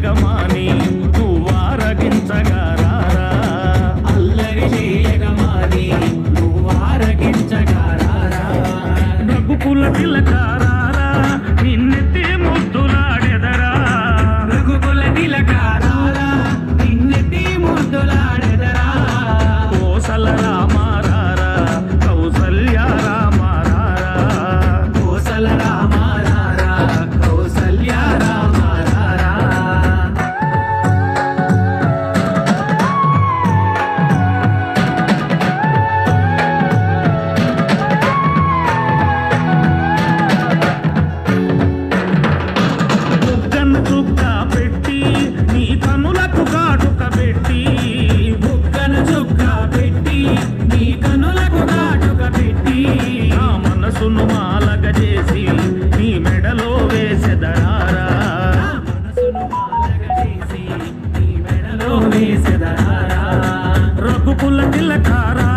చేయగమాని నువ్వారగించగారారా అల్లరి చేయగమాని నువ్వారగించగారారా రఘుకుల తిలకారారా నిన్నెత్తి ముద్దులాడెదరా రఘుకుల తిలకారారా నిన్నెత్తి ముద్దులాడెదరా కోసల రామారారా కౌసల్య రామారారా కోసల రామారారా కౌసల్య రామారారా బుగ్గను చుక్క పెట్టి నీ కనులకు కాటుక పెట్టి బుగ్గను చుక్క పెట్టి నీ కనులకు కాటుక పెట్టి నా మనసును మాలగ చేసి నీ మెడలో వేసెదరారా మనసును మాలగ చేసి నీ మెడలో వేసెదరారా రఘుకుల తిలకారా